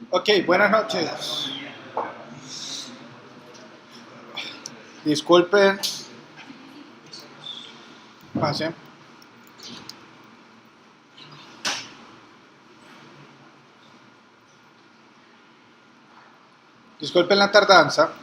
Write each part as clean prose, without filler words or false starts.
Ok, buenas noches. Disculpen, pase. Disculpen la tardanza.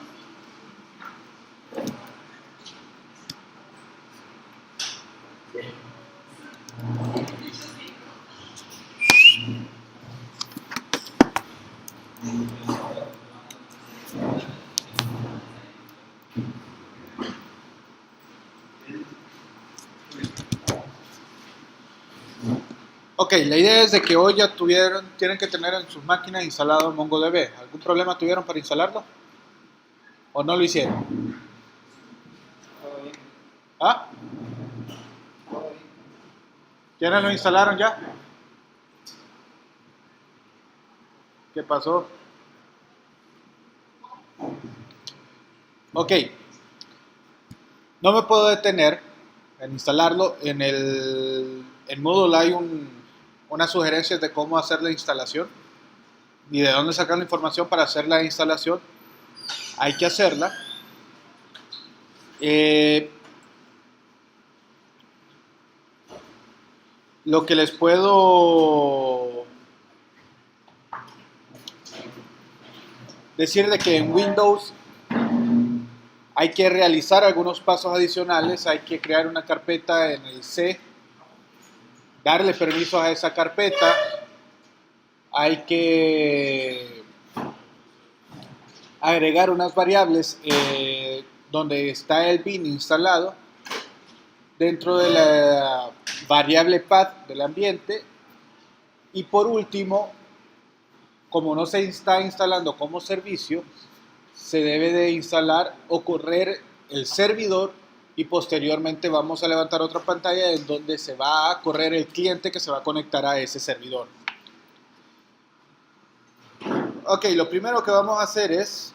Ok, la idea es de que hoy ya tienen que tener en sus máquinas instalado MongoDB. ¿Algún problema tuvieron para instalarlo? ¿O no lo hicieron? Todo bien, ¿Ah? todo bien. ¿Quiénes lo instalaron ya? ¿Qué pasó? Ok, no me puedo detener en instalarlo. En Moodle hay unas sugerencias de cómo hacer la instalación y de dónde sacar la información para hacer la instalación. Hay que hacerla. Eh, lo que les puedo decir de que en Windows hay que realizar algunos pasos adicionales, hay que crear una carpeta en el C, darle permisos a esa carpeta, hay que agregar unas variables donde está el bin instalado dentro de la variable path del ambiente y por último, como no se está instalando como servicio, se debe de instalar o correr el servidor y posteriormente vamos a levantar otra pantalla en donde se va a correr el cliente que se va a conectar a ese servidor. Ok, lo primero que vamos a hacer es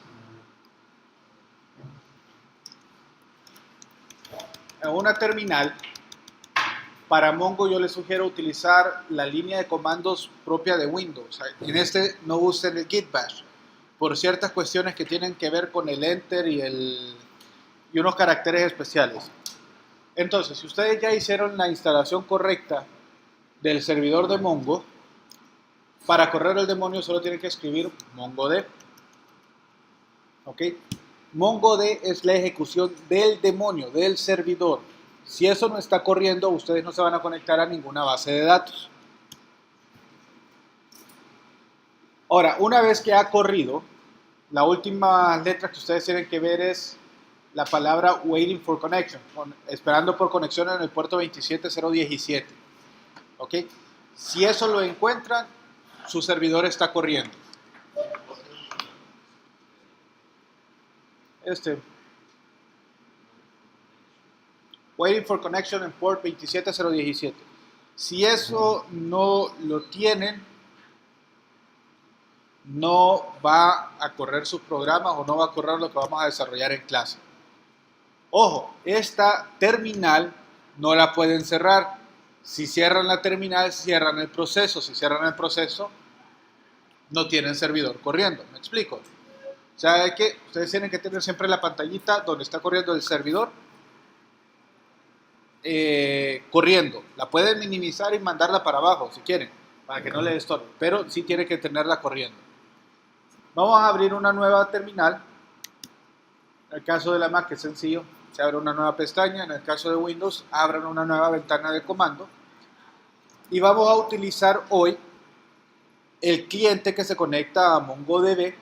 en una terminal. Para Mongo yo les sugiero utilizar la línea de comandos propia de Windows. En este no usen el git bash por ciertas cuestiones que tienen que ver con el enter y unos caracteres especiales. Entonces, si ustedes ya hicieron la instalación correcta del servidor de Mongo, para correr el demonio solo tienen que escribir MongoD. ¿Ok? MongoD es la ejecución del demonio, del servidor. Si eso no está corriendo, ustedes no se van a conectar a ninguna base de datos. Ahora, una vez que ha corrido, la última letra que ustedes tienen que ver es la palabra waiting for connection, esperando por conexión en el puerto 27017. ¿Ok? Si eso lo encuentran, su servidor está corriendo. Este, waiting for connection en port 27017. Si eso no lo tienen, no va a correr sus programas o no va a correr lo que vamos a desarrollar en clase. Ojo, esta terminal no la pueden cerrar. Si cierran la terminal, cierran el proceso. Si cierran el proceso, no tienen servidor corriendo. ¿Me explico? O sea, es que ustedes tienen que tener siempre la pantallita donde está corriendo el servidor corriendo. La pueden minimizar y mandarla para abajo si quieren, para que no les estorbe, pero sí tiene que tenerla corriendo. Vamos a abrir una nueva terminal. En el caso de la Mac es sencillo, se abre una nueva pestaña. En el caso de Windows, abran una nueva ventana de comando. Y vamos a utilizar hoy el cliente que se conecta a MongoDB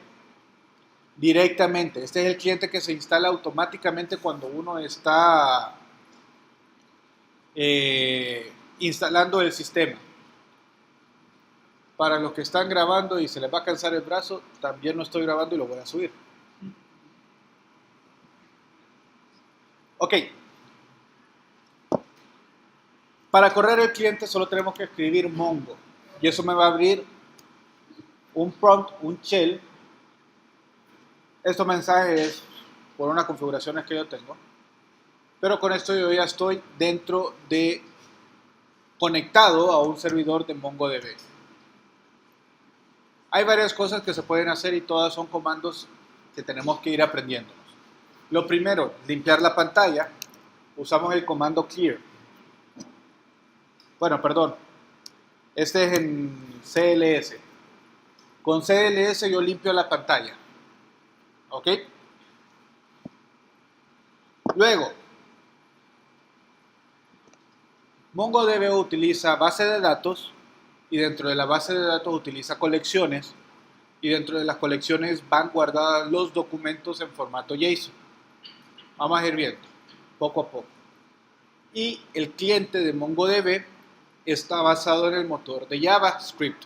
directamente. Este es el cliente que se instala automáticamente cuando uno está instalando el sistema. Para los que están grabando y se les va a cansar el brazo, también lo estoy grabando y lo voy a subir. Ok. Para correr el cliente solo tenemos que escribir Mongo. Y eso me va a abrir un prompt, un shell. Estos mensajes por unas configuraciones que yo tengo. Pero con esto yo ya estoy dentro de conectado a un servidor de MongoDB. Hay varias cosas que se pueden hacer y todas son comandos que tenemos que ir aprendiéndonos. Lo primero, limpiar la pantalla. Usamos el comando clear. Bueno, perdón. Este es en CLS. Con CLS yo limpio la pantalla. ¿Ok? Luego, MongoDB utiliza base de datos y dentro de la base de datos utiliza colecciones y dentro de las colecciones van guardados los documentos en formato JSON. Vamos a ir viendo poco a poco. Y el cliente de MongoDB está basado en el motor de JavaScript.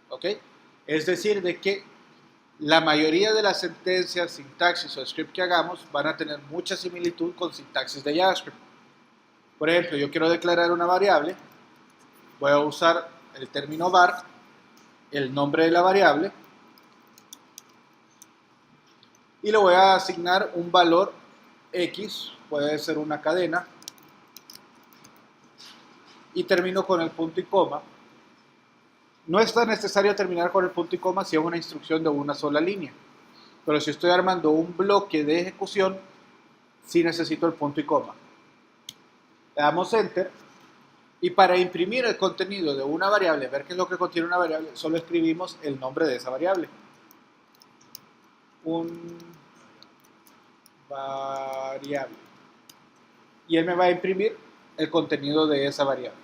¿Ok? Es decir, de que la mayoría de las sentencias, sintaxis o script que hagamos van a tener mucha similitud con sintaxis de JavaScript. Por ejemplo, yo quiero declarar una variable, voy a usar el término var, el nombre de la variable, y le voy a asignar un valor X, puede ser una cadena, y termino con el punto y coma. No es tan necesario terminar con el punto y coma si es una instrucción de una sola línea, pero si estoy armando un bloque de ejecución, sí necesito el punto y coma. Le damos Enter y para imprimir el contenido de una variable, ver qué es lo que contiene una variable, solo escribimos el nombre de esa variable. Un variable. Y él me va a imprimir el contenido de esa variable.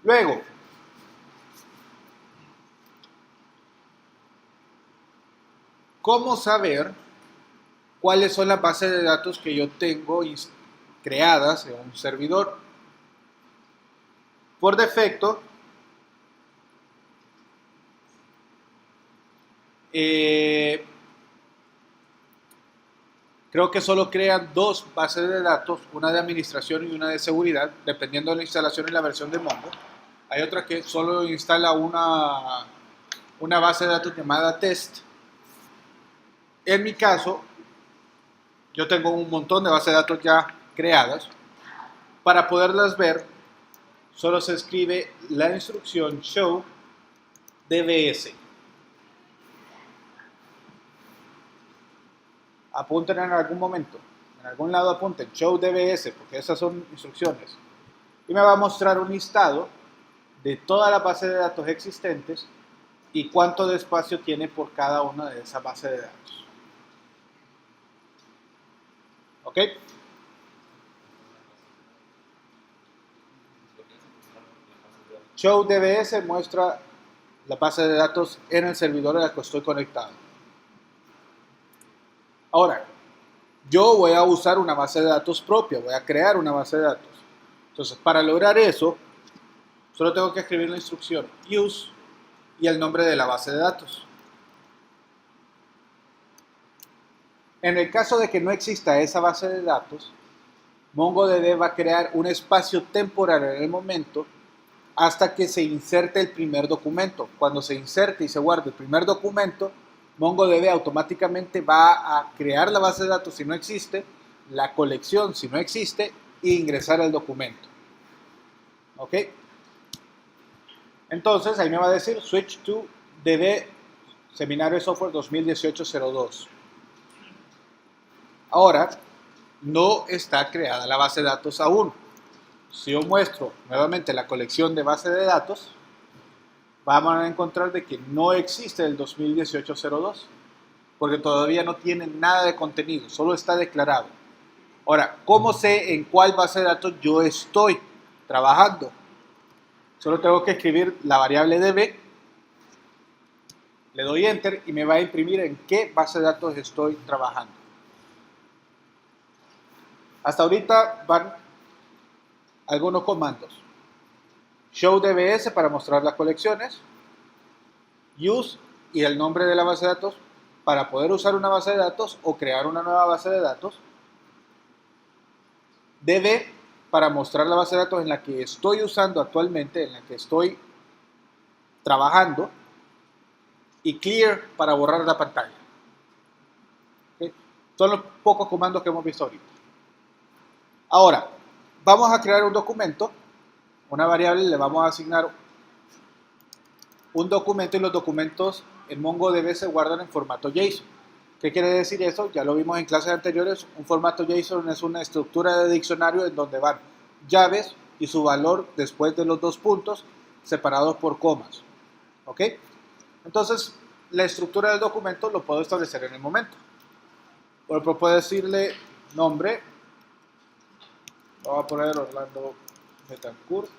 Luego, ¿cómo saber cuáles son las bases de datos que yo tengo creadas en un servidor? Por defecto, creo que solo crean dos bases de datos, una de administración y una de seguridad, dependiendo de la instalación y la versión de Mongo. Hay otra que solo instala una base de datos llamada test. En mi caso, yo tengo un montón de bases de datos ya creadas. Para poderlas ver, solo se escribe la instrucción show dbs. Apunten en algún momento, en algún lado apunten show dbs, porque esas son instrucciones. Y me va a mostrar un listado de toda la base de datos existentes y cuánto de espacio tiene por cada una de esas bases de datos. ¿Ok? Show DBS muestra la base de datos en el servidor al que estoy conectado. Ahora, yo voy a usar una base de datos propia, voy a crear una base de datos. Entonces, para lograr eso, solo tengo que escribir la instrucción use y el nombre de la base de datos. En el caso de que no exista esa base de datos, MongoDB va a crear un espacio temporal en el momento hasta que se inserte el primer documento. Cuando se inserte y se guarde el primer documento, MongoDB automáticamente va a crear la base de datos si no existe, la colección si no existe, e ingresar el documento. ¿Ok? Entonces ahí me va a decir switch to DB Seminario de Software 2018-02. Ahora, no está creada la base de datos aún. Si yo muestro nuevamente la colección de base de datos, vamos a encontrar de que no existe el 2018-02, porque todavía no tiene nada de contenido, solo está declarado. Ahora, ¿cómo sé en cuál base de datos yo estoy trabajando? Solo tengo que escribir la variable db, le doy enter y me va a imprimir en qué base de datos estoy trabajando. Hasta ahorita van algunos comandos. Show DBS para mostrar las colecciones. Use y el nombre de la base de datos para poder usar una base de datos o crear una nueva base de datos. DB para mostrar la base de datos en la que estoy usando actualmente, en la que estoy trabajando. Y clear para borrar la pantalla. ¿Okay? Son los pocos comandos que hemos visto ahorita. Ahora, vamos a crear un documento, una variable, le vamos a asignar un documento y los documentos en MongoDB se guardan en formato JSON. ¿Qué quiere decir eso? Ya lo vimos en clases anteriores. Un formato JSON es una estructura de diccionario en donde van llaves y su valor después de los dos puntos separados por comas. ¿Ok? Entonces, la estructura del documento lo puedo establecer en el momento. Por ejemplo, puedo decirle nombre. Vamos a poner Orlando Betancourt.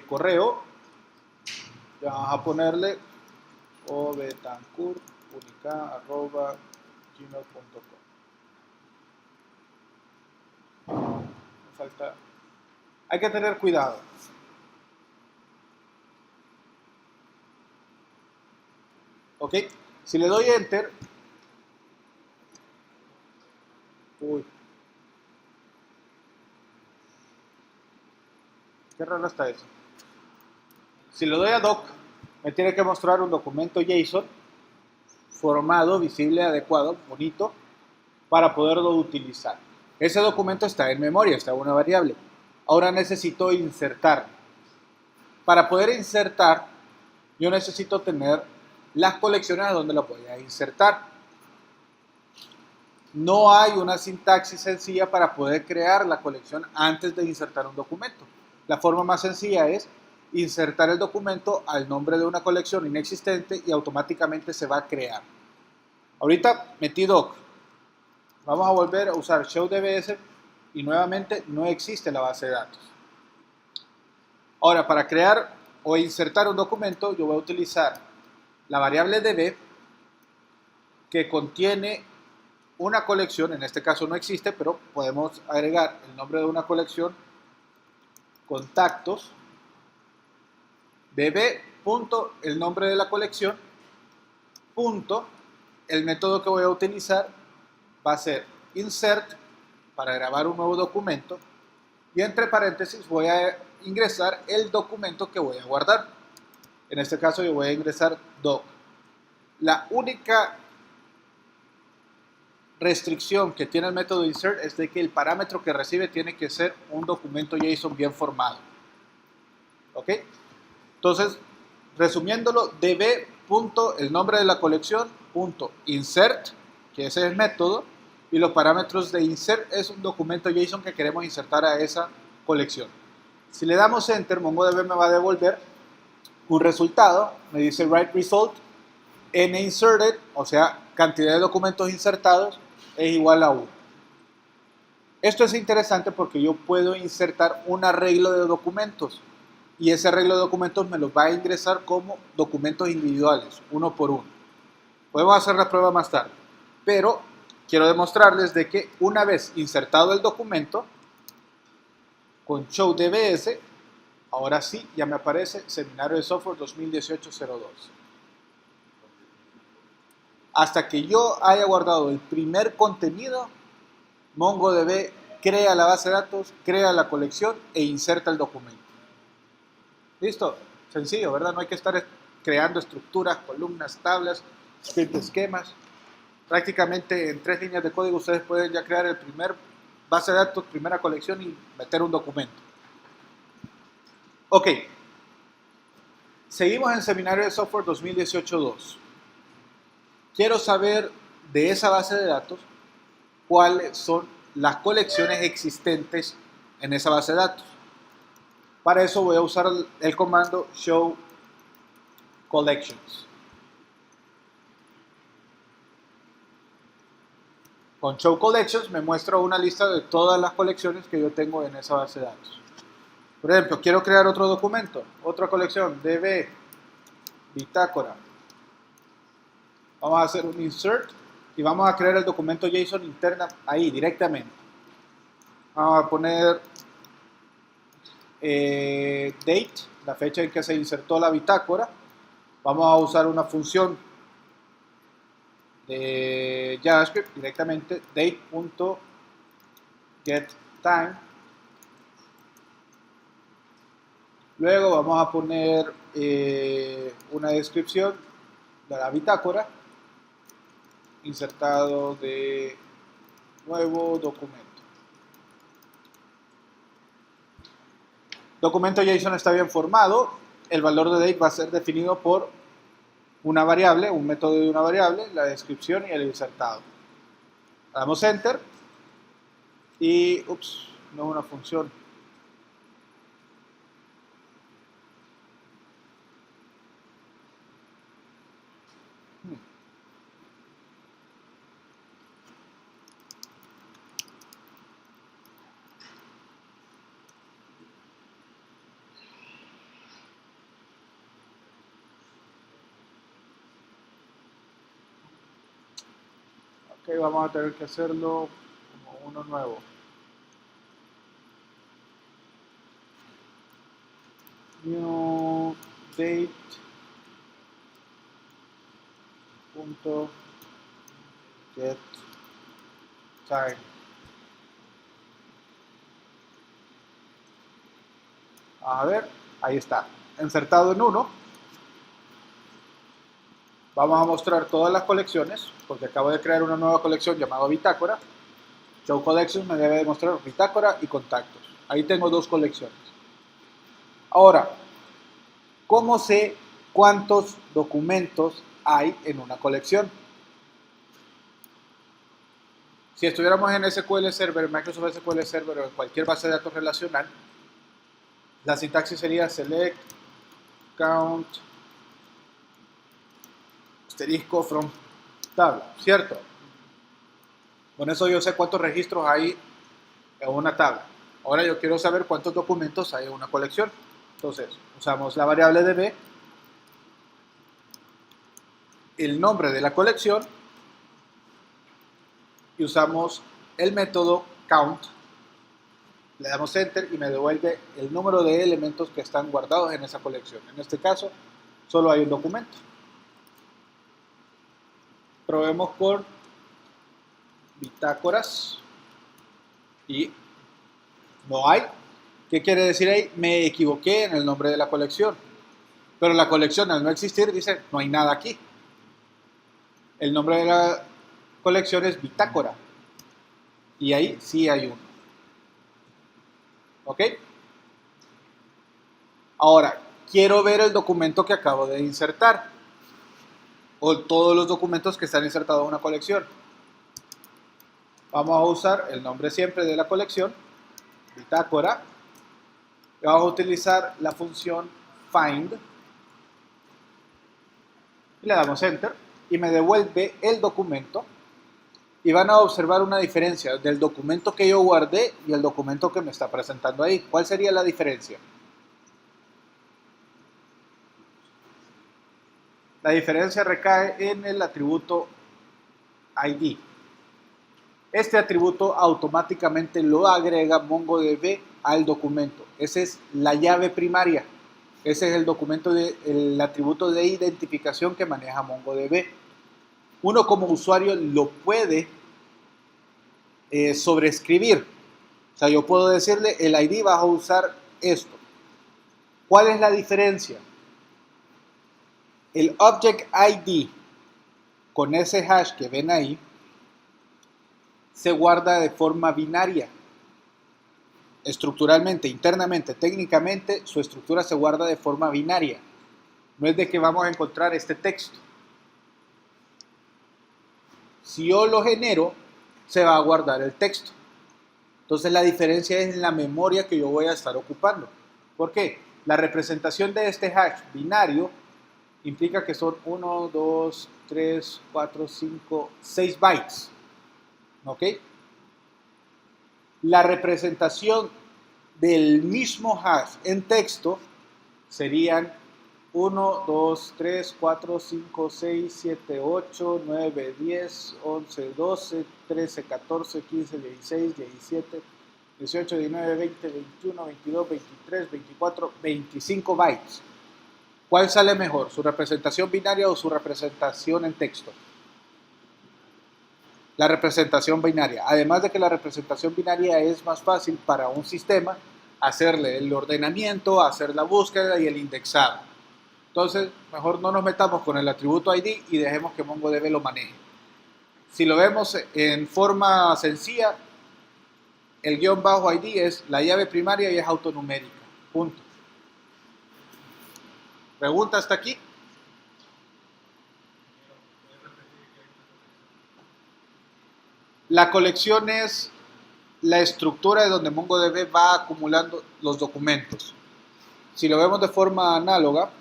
Correo. Ya vamos a ponerle obetancourt.unica@gmail.com. Falta. Hay que tener cuidado. Ok, si le doy enter, uy, qué raro está eso. Si le doy a doc, me tiene que mostrar un documento JSON formado, visible, adecuado, bonito, para poderlo utilizar. Ese documento está en memoria, está en una variable. Ahora necesito insertar. Para poder insertar, yo necesito tener las colecciones a donde lo voy a insertar. No hay una sintaxis sencilla para poder crear la colección antes de insertar un documento. La forma más sencilla es insertar el documento al nombre de una colección inexistente y automáticamente se va a crear. Ahorita metí doc. Vamos a volver a usar showDBS y nuevamente no existe la base de datos. Ahora, para crear o insertar un documento, yo voy a utilizar la variable db que contiene una colección, en este caso no existe, pero podemos agregar el nombre de una colección, contactos, db, punto, el nombre de la colección, punto, el método que voy a utilizar va a ser insert, para grabar un nuevo documento, y entre paréntesis voy a ingresar el documento que voy a guardar. En este caso yo voy a ingresar doc. La única restricción que tiene el método insert es de que el parámetro que recibe tiene que ser un documento JSON bien formado. ¿Ok? Entonces, resumiéndolo, db, punto, el nombre de la colección, punto, insert, que ese es el método, y los parámetros de insert es un documento JSON que queremos insertar a esa colección. Si le damos enter, MongoDB me va a devolver un resultado, me dice write result, n inserted, o sea, cantidad de documentos insertados, es igual a 1. Esto es interesante porque yo puedo insertar un arreglo de documentos y ese arreglo de documentos me los va a ingresar como documentos individuales, uno por uno. Podemos hacer la prueba más tarde, pero quiero demostrarles de que una vez insertado el documento, con showDBS, ahora sí ya me aparece Seminario de Software 2018-02. Hasta que yo haya guardado el primer contenido, MongoDB crea la base de datos, crea la colección e inserta el documento. ¿Listo? Sencillo, ¿verdad? No hay que estar creando estructuras, columnas, tablas, script esquemas. Prácticamente en 3 líneas de código ustedes pueden ya crear el primer base de datos, primera colección y meter un documento. Ok. Seguimos en Seminario de Software 2018-2. Quiero saber de esa base de datos cuáles son las colecciones existentes en esa base de datos. Para eso voy a usar el comando show collections. Con show collections me muestra una lista de todas las colecciones que yo tengo en esa base de datos. Por ejemplo, quiero crear otro documento, otra colección, db, bitácora. Vamos a hacer un insert y vamos a crear el documento JSON interna ahí directamente. Vamos a poner date, la fecha en que se insertó la bitácora. Vamos a usar una función de JavaScript directamente, date.getTime. Luego vamos a poner una descripción la bitácora, insertado de nuevo documento. Documento JSON está bien formado. El valor de date va a ser definido por una variable, un método de una variable, la descripción y el insertado. Damos Enter y, ups, no es una función. Ok, vamos a tener que hacerlo como uno nuevo. New date punto get time. A ver, ahí está, insertado en 1. Vamos a mostrar todas las colecciones, porque acabo de crear una nueva colección llamada bitácora. Show Collections me debe demostrar bitácora y contactos. Ahí tengo dos colecciones. Ahora, ¿cómo sé cuántos documentos hay en una colección? Si estuviéramos en SQL Server, Microsoft SQL Server o en cualquier base de datos relacional, la sintaxis sería select count asterisco from tabla, ¿cierto? Con eso yo sé cuántos registros hay en una tabla. Ahora yo quiero saber cuántos documentos hay en una colección. Entonces, usamos la variable db, el nombre de la colección, y usamos el método count. Le damos Enter y me devuelve el número de elementos que están guardados en esa colección. En este caso, solo hay un documento. Probemos con bitácoras y no hay. ¿Qué quiere decir ahí? Me equivoqué en el nombre de la colección. Pero la colección, al no existir, dice no hay nada aquí. El nombre de la colección es bitácora. Y ahí sí hay uno. ¿Ok? Ahora, quiero ver el documento que acabo de insertar. O todos los documentos que están insertados en una colección. Vamos a usar el nombre siempre de la colección, bitácora. Y vamos a utilizar la función find. Y le damos Enter. Y me devuelve el documento. Y van a observar una diferencia del documento que yo guardé y el documento que me está presentando ahí. ¿Cuál sería la diferencia? La diferencia recae en el atributo ID. Este atributo automáticamente lo agrega MongoDB al documento. Esa es la llave primaria. Ese es el atributo de identificación que maneja MongoDB. Uno como usuario lo puede sobreescribir. O sea, yo puedo decirle, el ID vas a usar esto. ¿Cuál es la diferencia? El Object ID con ese hash que ven ahí se guarda de forma binaria. Estructuralmente, internamente, técnicamente, su estructura se guarda de forma binaria. No es de que vamos a encontrar este texto. Si yo lo genero, se va a guardar el texto. Entonces la diferencia es en la memoria que yo voy a estar ocupando. ¿Por qué? La representación de este hash binario implica que son 1, 2, 3, 4, 5, 6 bytes. ¿Ok? La representación del mismo hash en texto serían 1, 2, 3, 4, 5, 6, 7, 8, 9, 10, 11, 12, 13, 14, 15, 16, 17, 18, 19, 20, 21, 22, 23, 24, 25 bytes. ¿Cuál sale mejor? ¿Su representación binaria o su representación en texto? La representación binaria. Además de que la representación binaria es más fácil para un sistema hacerle el ordenamiento, hacer la búsqueda y el indexado. Entonces, mejor no nos metamos con el atributo ID y dejemos que MongoDB lo maneje. Si lo vemos en forma sencilla, el guión bajo ID es la llave primaria y es autonumérica. Punto. ¿Pregunta hasta aquí? La colección es la estructura de donde MongoDB va acumulando los documentos. Si lo vemos de forma análoga,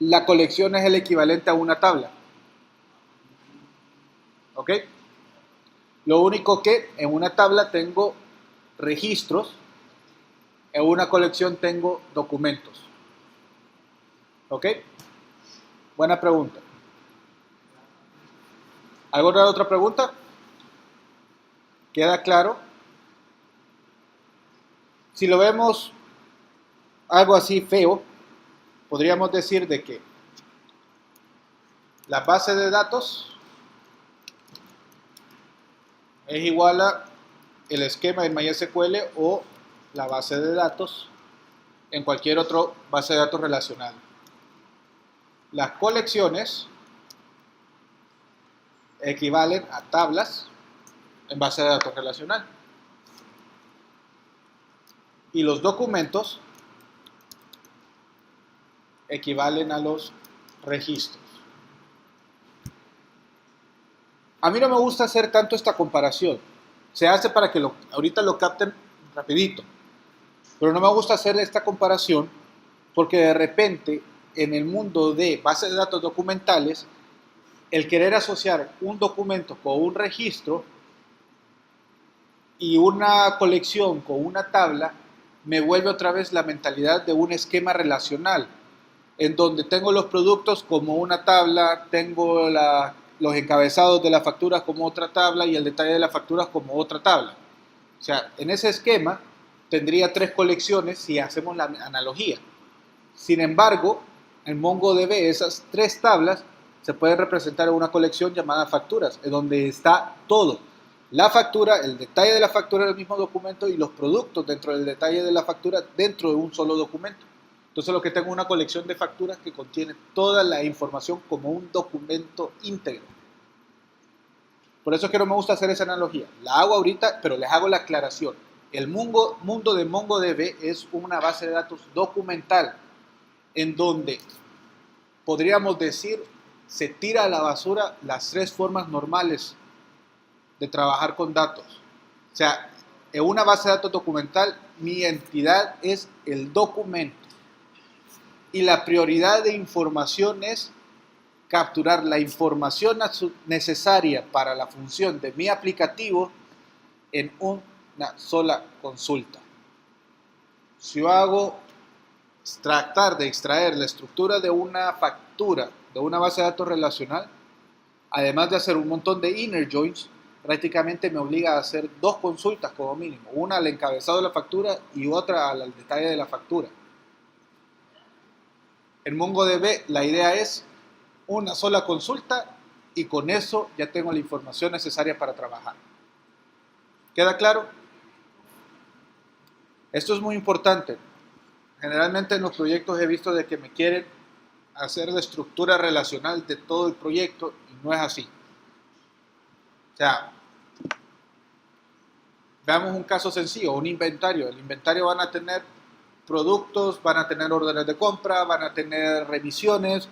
la colección es el equivalente a una tabla. ¿Ok? Lo único que en una tabla tengo registros, en una colección tengo documentos. ¿Ok? Buena pregunta. ¿Alguna otra pregunta? ¿Queda claro? Si lo vemos algo así feo, podríamos decir de que la base de datos es igual a el esquema en MySQL o la base de datos en cualquier otra base de datos relacional. Las colecciones equivalen a tablas en base de datos relacional. Y los documentos equivalen a los registros. A mí no me gusta hacer tanto esta comparación. Se hace para que ahorita lo capten rapidito. Pero no me gusta hacer esta comparación porque de repente en el mundo de bases de datos documentales, el querer asociar un documento con un registro y una colección con una tabla me vuelve otra vez la mentalidad de un esquema relacional, en donde tengo los productos como una tabla, tengo los encabezados de las facturas como otra tabla y el detalle de las facturas como otra tabla. O sea, en ese esquema tendría 3 colecciones si hacemos la analogía. Sin embargo, en MongoDB esas 3 tablas se pueden representar en una colección llamada facturas, en donde está todo. La factura, el detalle de la factura del mismo documento y los productos dentro del detalle de la factura dentro de un solo documento. Entonces lo que tengo es una colección de facturas que contiene toda la información como un documento íntegro. Por eso es que no me gusta hacer esa analogía. La hago ahorita, pero les hago la aclaración. El mundo de MongoDB es una base de datos documental en donde podríamos decir se tira a la basura las 3 formas normales de trabajar con datos. O sea, en una base de datos documental mi entidad es el documento y la prioridad de información es capturar la información necesaria para la función de mi aplicativo en una sola consulta. Si yo hago tratar de extraer la estructura de una factura de una base de datos relacional, además de hacer un montón de inner joins, prácticamente me obliga a hacer 2 consultas como mínimo, una al encabezado de la factura y otra al detalle de la factura. En MongoDB la idea es una sola consulta y con eso ya tengo la información necesaria para trabajar. ¿Queda claro? Esto es muy importante. Generalmente en los proyectos he visto de que me quieren hacer la estructura relacional de todo el proyecto y no es así. O sea, veamos un caso sencillo, un inventario. El inventario van a tener productos, van a tener órdenes de compra, van a tener revisiones,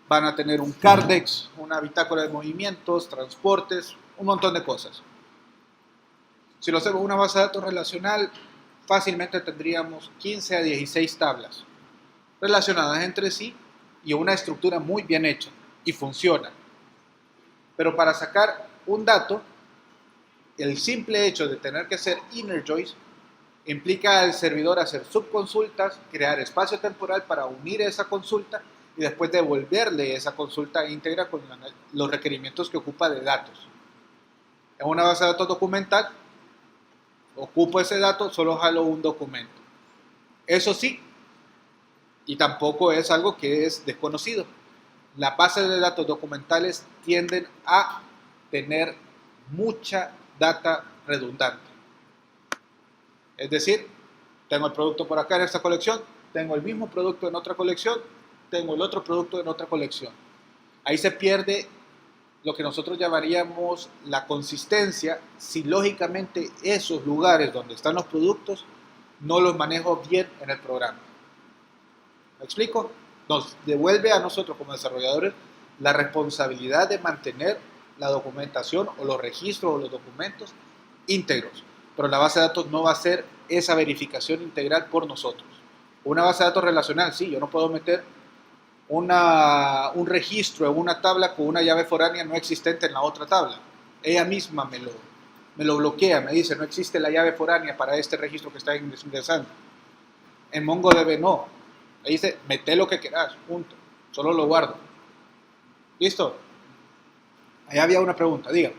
van a tener un Cardex, una bitácora de movimientos, transportes, un montón de cosas. Si lo hacemos en una base de datos relacional, fácilmente tendríamos 15 a 16 tablas relacionadas entre sí y una estructura muy bien hecha y funciona. Pero para sacar un dato, el simple hecho de tener que hacer inner joins implica al servidor hacer subconsultas, crear espacio temporal para unir esa consulta y después devolverle esa consulta íntegra con los requerimientos que ocupa de datos. En una base de datos documental, ocupo ese dato, solo jalo un documento. Eso sí, y tampoco es algo que es desconocido. Las bases de datos documentales tienden a tener mucha data redundante. Es decir, tengo el producto por acá en esta colección, tengo el mismo producto en otra colección, tengo el otro producto en otra colección. Ahí se pierde lo que nosotros llamaríamos la consistencia si lógicamente esos lugares donde están los productos no los manejo bien en el programa. ¿Me explico? Nos devuelve a nosotros como desarrolladores la responsabilidad de mantener la documentación o los registros o los documentos íntegros, pero la base de datos no va a hacer esa verificación integral por nosotros. Una base de datos relacional, sí, yo no puedo meter un registro en una tabla con una llave foránea no existente en la otra tabla. Ella misma me lo bloquea, me dice, no existe la llave foránea para este registro que está ingresando. En MongoDB no. Ahí dice, mete lo que quieras, punto. Solo lo guardo. ¿Listo? Ahí había una pregunta, dígame.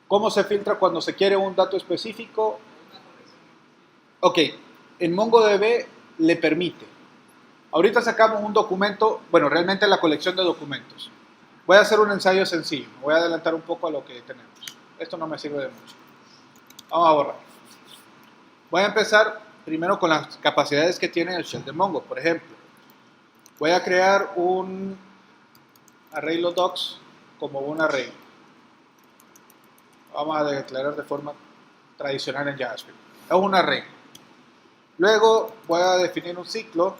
¿Cómo se filtra cuando se quiere un dato específico? Ok, en MongoDB le permite. Ahorita sacamos un documento, bueno, realmente la colección de documentos. Voy a hacer un ensayo sencillo, me voy a adelantar un poco a lo que tenemos. Esto no me sirve de mucho. Vamos a borrar. Voy a empezar primero con las capacidades que tiene el shell de Mongo. Por ejemplo, voy a crear un array docs como un array. Vamos a declarar de forma tradicional en JavaScript. Es un array. Luego voy a definir un ciclo.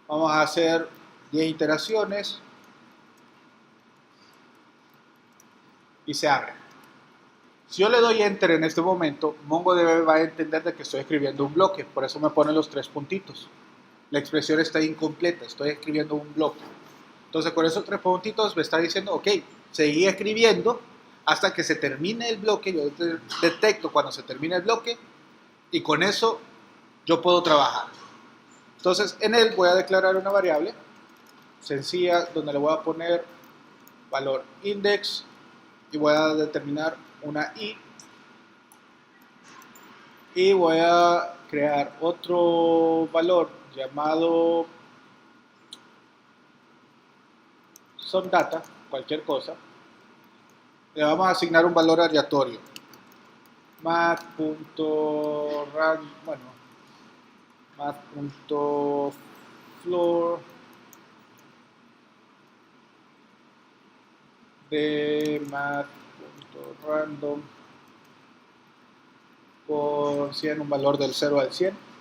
Vamos a hacer 10 iteraciones. Y se abre. Si yo le doy Enter en este momento, MongoDB va a entender de que estoy escribiendo un bloque. Por eso me pone los 3 puntitos. La expresión está incompleta. Estoy escribiendo un bloque. Entonces, con esos 3 puntitos me está diciendo, ok, seguí escribiendo hasta que se termine el bloque. Yo detecto cuando se termina el bloque y con eso yo puedo trabajar. Entonces, en él voy a declarar una variable sencilla donde le voy a poner valor index y voy a determinar una i y voy a crear otro valor llamado SomeData, cualquier cosa. Le vamos a asignar un valor aleatorio. math.floor de math.random por 100, un valor del 0 al 100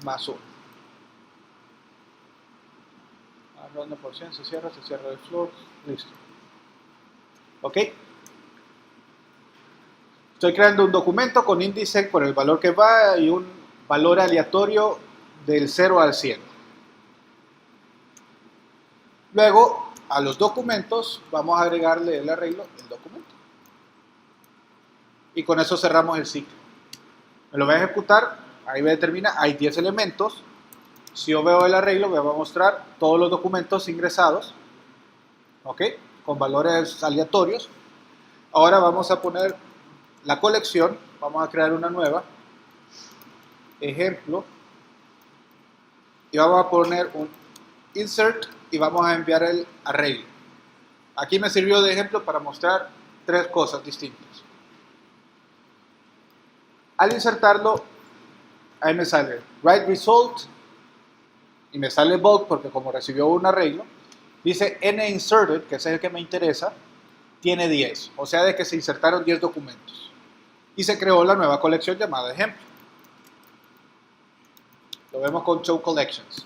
más 1. Random por 100, se cierra el floor, listo. Ok. Estoy creando un documento con índice por el valor que va y un valor aleatorio del 0 al 100. Luego, a los documentos, vamos a agregarle el arreglo del documento. Y con eso cerramos el ciclo. Me lo voy a ejecutar, ahí me determina, hay 10 elementos. Si yo veo el arreglo, me va a mostrar todos los documentos ingresados, ¿ok? Con valores aleatorios. Ahora vamos a poner la colección, vamos a crear una nueva, ejemplo, y vamos a poner un insert y vamos a enviar el arreglo. Aquí me sirvió de ejemplo para mostrar 3 cosas distintas. Al insertarlo, ahí me sale write result y me sale bulk porque como recibió un arreglo, dice n inserted, que ese es el que me interesa, tiene 10, o sea de que se insertaron 10 documentos. Y se creó la nueva colección llamada ejemplo. Lo vemos con show collections.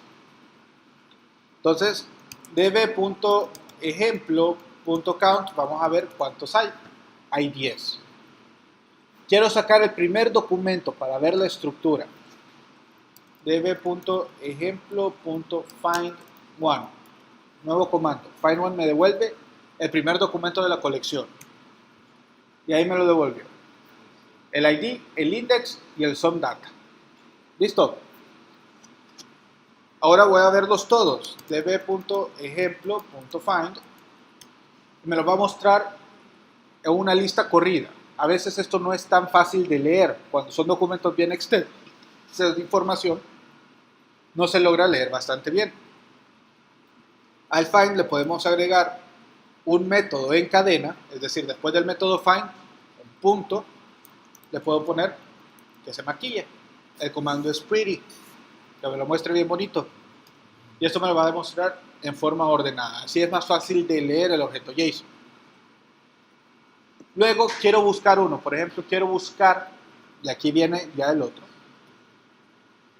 Entonces, db.ejemplo.count, vamos a ver cuántos hay. Hay 10. Quiero sacar el primer documento para ver la estructura. db.ejemplo.find1. Nuevo comando. Find1 me devuelve el primer documento de la colección. Y ahí me lo devolvió. El ID, el index y el SomeData. ¿Listo? Ahora voy a verlos todos. db.ejemplo.find. Me los va a mostrar en una lista corrida. A veces esto no es tan fácil de leer cuando son documentos bien extensos. set de información no se logra leer bastante bien. Al find le podemos agregar un método en cadena, es decir, después del método find, un punto, le puedo poner que se maquille. El comando es pretty, que me lo muestre bien bonito. Y esto me lo va a demostrar en forma ordenada. Así es más fácil de leer el objeto JSON. Luego quiero buscar uno, por ejemplo, quiero buscar, y aquí viene ya el otro,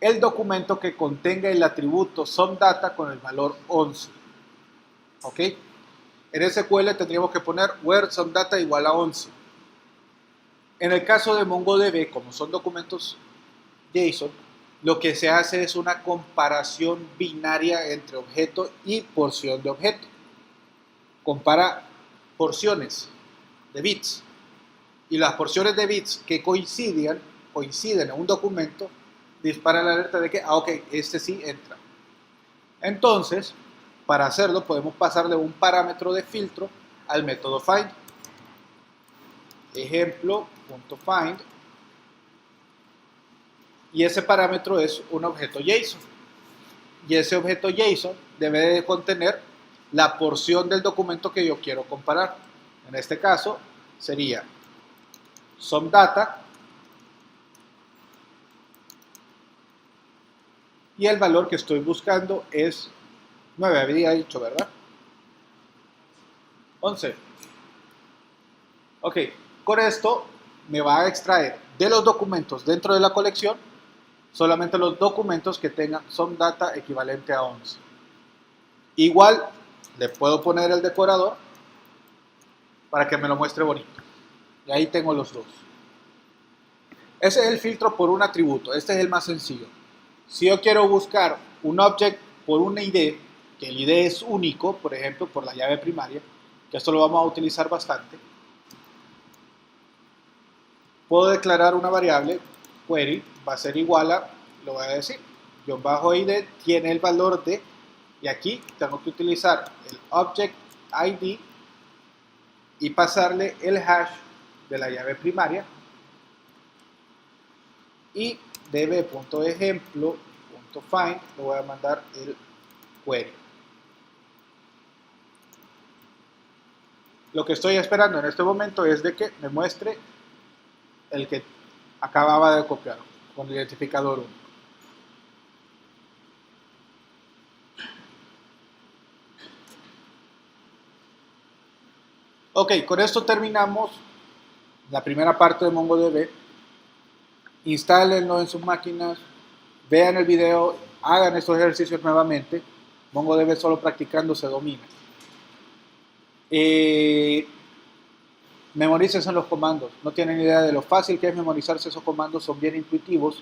el documento que contenga el atributo SOMEDATA con el valor 11. ¿Ok? En SQL tendríamos que poner where SOMEDATA igual a 11. En el caso de MongoDB, como son documentos JSON, lo que se hace es una comparación binaria entre objeto y porción de objeto. Compara porciones de bits, y las porciones de bits que coinciden en un documento dispara la alerta de que, ok, este sí entra. Entonces, para hacerlo podemos pasarle un parámetro de filtro al método find. Ejemplo.find, y ese parámetro es un objeto JSON, y ese objeto JSON debe de contener la porción del documento que yo quiero comparar. En este caso sería SOMEDATA y el valor que estoy buscando es 9, había dicho, ¿verdad? 11. Ok, con esto me va a extraer de los documentos dentro de la colección solamente los documentos que tengan SOMEDATA equivalente a 11. Igual le puedo poner el decorador para que me lo muestre bonito. Y ahí tengo los dos. Ese es el filtro por un atributo. Este es el más sencillo. Si yo quiero buscar un object por una ID, que el ID es único, por ejemplo, por la llave primaria, que esto lo vamos a utilizar bastante, puedo declarar una variable, query, va a ser igual a, lo voy a decir, _ID tiene el valor de, y aquí tengo que utilizar el object ID y pasarle el hash de la llave primaria, y db.ejemplo.find le voy a mandar el query. Lo que estoy esperando en este momento es de que me muestre el que acababa de copiar con el identificador 1. Ok, con esto terminamos la primera parte de MongoDB. Instálenlo en sus máquinas, vean el video, hagan estos ejercicios nuevamente. MongoDB solo practicando se domina. Memorícense los comandos, no tienen idea de lo fácil que es memorizarse esos comandos, son bien intuitivos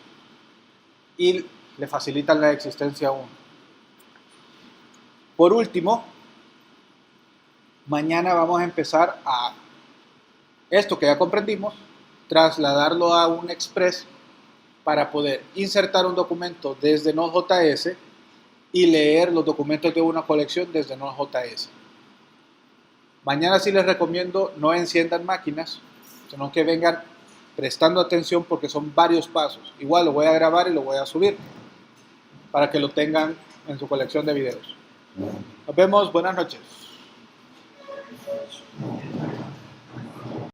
y le facilitan la existencia a uno. Por último, mañana vamos a empezar a esto que ya comprendimos, trasladarlo a un Express para poder insertar un documento desde Node.js y leer los documentos de una colección desde Node.js. Mañana sí les recomiendo no enciendan máquinas, sino que vengan prestando atención porque son varios pasos. Igual lo voy a grabar y lo voy a subir para que lo tengan en su colección de videos. Nos vemos, buenas noches.